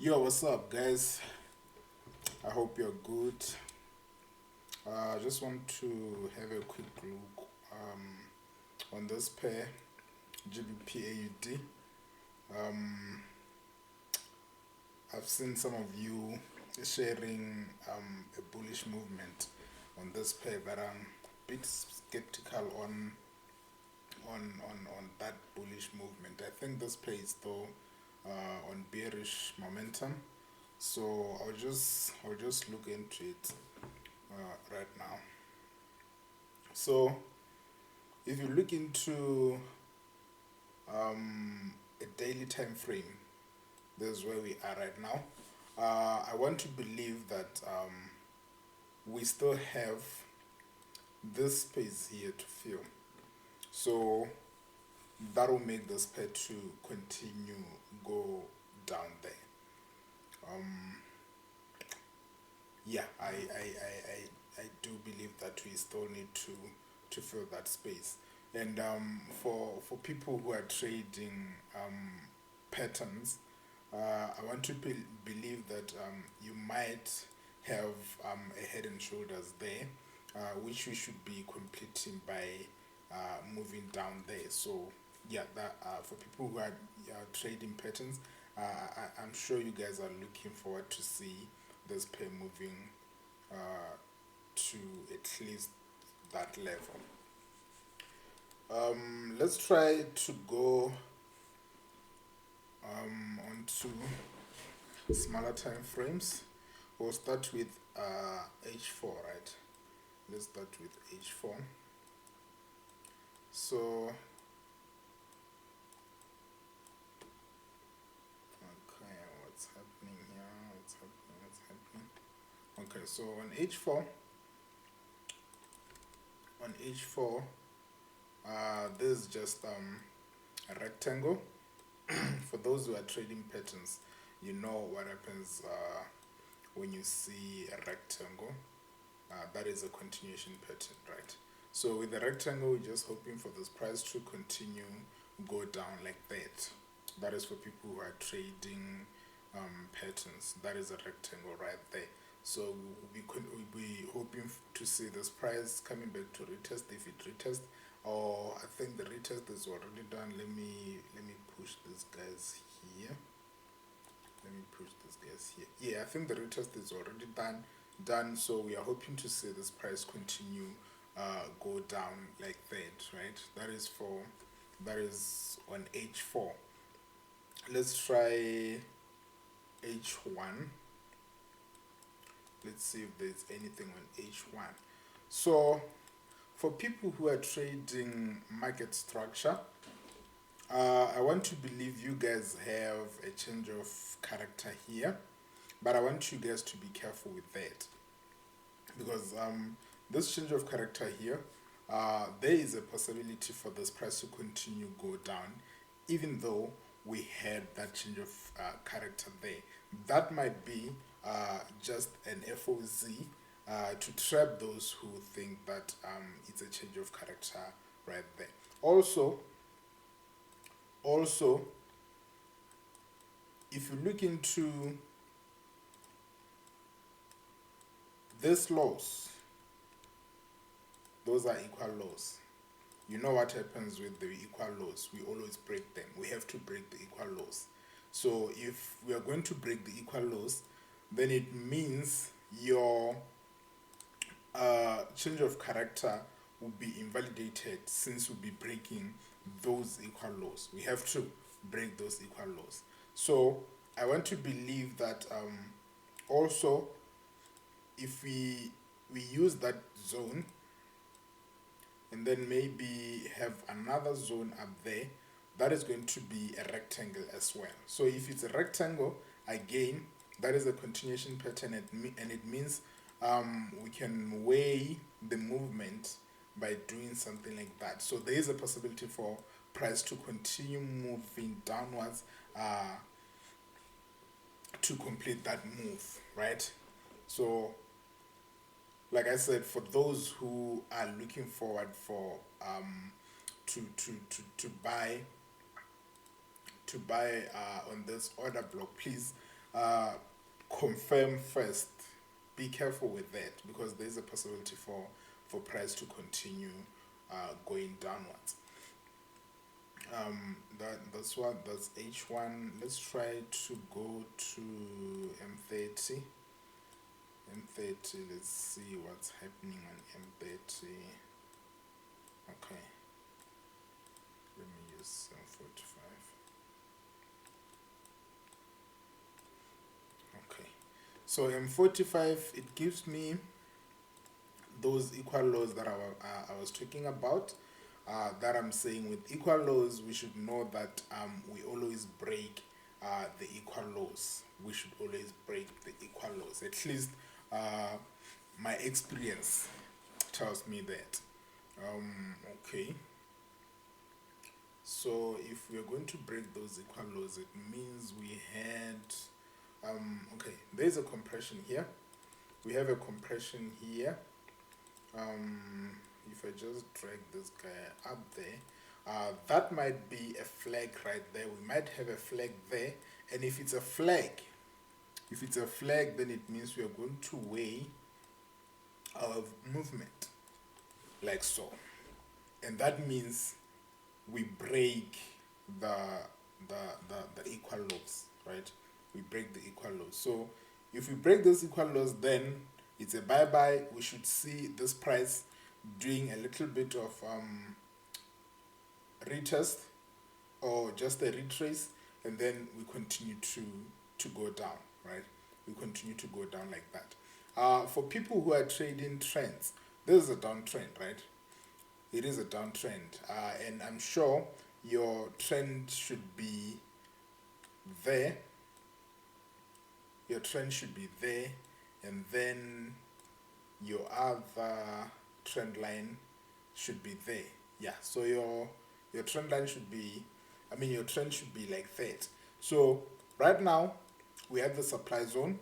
Yo, what's up, guys? I hope you're good. I just want to have a quick look on this pair, Gbpaud. Um, I've seen some of you sharing a bullish movement on this pair, but I'm a bit skeptical on that bullish movement. I think this pair is though on bearish momentum, so I'll just look into it right now. So if you look into a daily time frame, this is where we are right now. I want to believe that we still have this space here to fill, so that will make this pair to continue go down there. Yeah, I do believe that we still need to fill that space. And for people who are trading patterns, I want to believe that you might have a head and shoulders there, which we should be completing by moving down there. So yeah, that for people who are trading patterns, I'm sure you guys are looking forward to see this pair moving to at least that level. Let's try to go onto smaller time frames. We'll start with H4, right? Let's start with H4. So okay, what's happening here? What's happening? Okay, so on H4, this is just a rectangle. For those who are trading patterns, you know what happens when you see a rectangle. That is a continuation pattern, right? So with the rectangle, we're just hoping for this price to continue go down like that. That is for people who are trading patterns. That is a rectangle right there. So we'll be hoping to see this price coming back to retest. If it retests, or I think the retest is already done. Let me push these guys here. Let me push these guys here. Yeah, I think the retest is already done. So we are hoping to see this price continue go down like that, right? That is on H4. Let's try H1. Let's see if there's anything on H1. So for people who are trading market structure, I want to believe you guys have a change of character here, but I want you guys to be careful with that, because this change of character here, there is a possibility for this price to continue go down, even though we had that change of character there. That might be just an FOZ to trap those who think that it's a change of character right there. Also, if you look into this lows, those are equal lows. You know what happens with the equal lows? We always break them. We have to break the equal lows. So if we are going to break the equal lows, then it means your change of character will be invalidated, since we'll be breaking those equal lows. We have to break those equal lows. So I want to believe that also, if we use that zone and then maybe have another zone up there, that is going to be a rectangle as well. So if it's a rectangle, again, that is a continuation pattern, and it means we can weigh the movement by doing something like that. So there is a possibility for price to continue moving downwards to complete that move, right? So like I said, for those who are looking forward for to buy on this order block, please confirm first. Be careful with that, because there's a possibility for price to continue going downwards. That's what, that's H1. Let's try to go to M30. M30, let's see what's happening on M30. Okay, let me use M45. Okay, so M45, it gives me those equal lows that I was talking about, that I'm saying with equal lows we should know that we always break the equal lows. We should always break the equal lows. At least my experience tells me that. Okay, so if we're going to break those equal lows, it means we had okay, there's a compression here. We have a compression here. If I just drag this guy up there, that might be a flag right there. We might have a flag there, and if it's a flag, then it means we are going to weigh our movement like so, and that means we break the equal lows, right? We break the equal lows. So if we break those equal lows, then it's a bye-bye. We should see this price doing a little bit of retest or just a retrace, and then we continue to go down, right? We continue to go down like that. For people who are trading trends, this is a downtrend, right? It is a downtrend, and I'm sure your trend should be there. Your trend should be there, and then your other trend line should be there. Yeah, so your trend line should be, I mean, your trend should be like that. So right now we have the supply zone.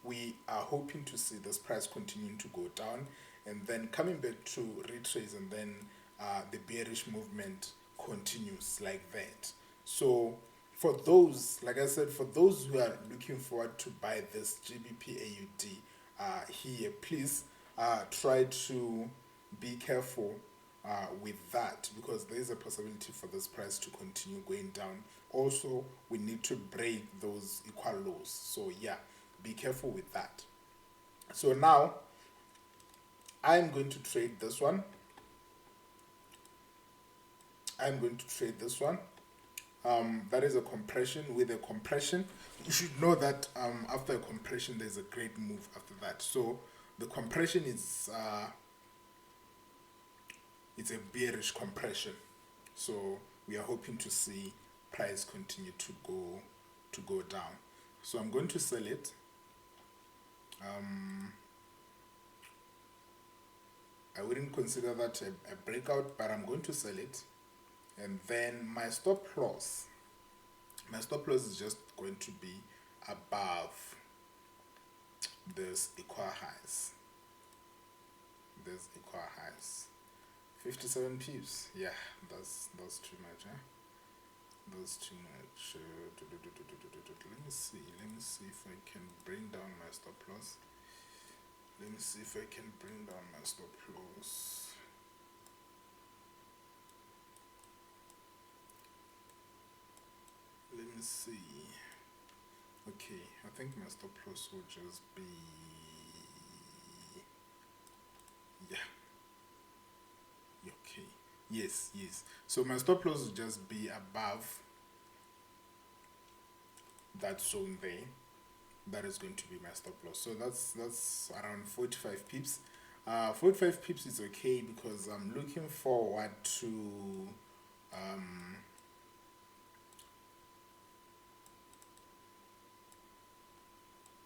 We are hoping to see this price continuing to go down, and then coming back to retrace, and then the bearish movement continues like that. So for those, like I said, for those who are looking forward to buy this GBP AUD here, please try to be careful with that, because there is a possibility for this price to continue going down. Also, we need to break those equal lows. So yeah, be careful with that. So now I'm going to trade this one. That is a compression. With a compression, you should know that after a compression there's a great move after that. So the compression is it's a bearish compression, so we are hoping to see price continue to go down. So I'm going to sell it. I wouldn't consider that a breakout, but I'm going to sell it. And then my stop loss is just going to be above this equal highs. 57 pips. Yeah, that's too much, huh? That's too much. Let me see if I can bring down my stop loss. Let me see. Okay, I think my stop loss will just be, yeah. Okay. Yes. So my stop loss will just be above that zone there. That is going to be my stop loss. So that's around 45 pips. 45 pips is okay, because I'm looking forward to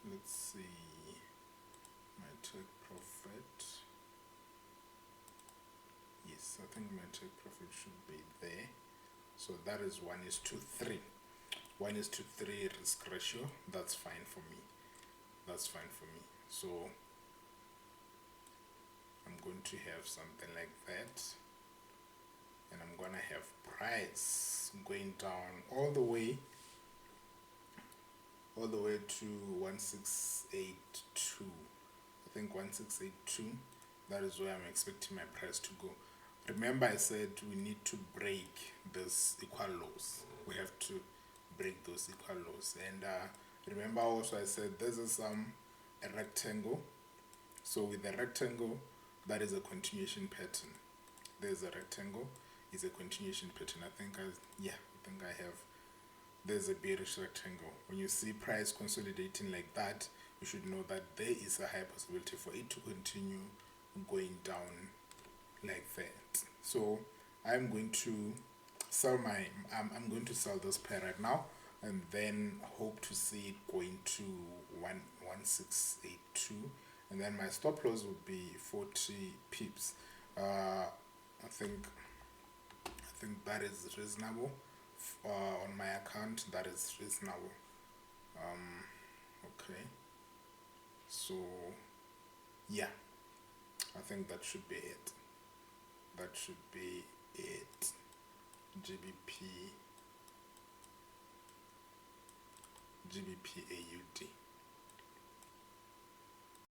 let's see, my take profit. Yes, I think my take profit should be there. So that is 1:3. 1:3 risk ratio. That's fine for me. So I'm going to have something like that, and I'm gonna have price going down all the way all the way to 1682. I think 1682, that is where I'm expecting my price to go. Remember I said we need to break those equal lows. We have to break those equal lows. And remember also I said this is a rectangle. So with the rectangle, that is a continuation pattern. There's a rectangle, is a continuation pattern. I think I have. There's a bearish rectangle. When you see price consolidating like that, you should know that there is a high possibility for it to continue going down like that. So I'm going to sell I'm going to sell this pair right now, and then hope to see it going to 1682, and then my stop loss would be 40 pips. I think that is reasonable. On my account, that is reasonable. Okay, so yeah, I think that should be it. That should be it. GBP AUD.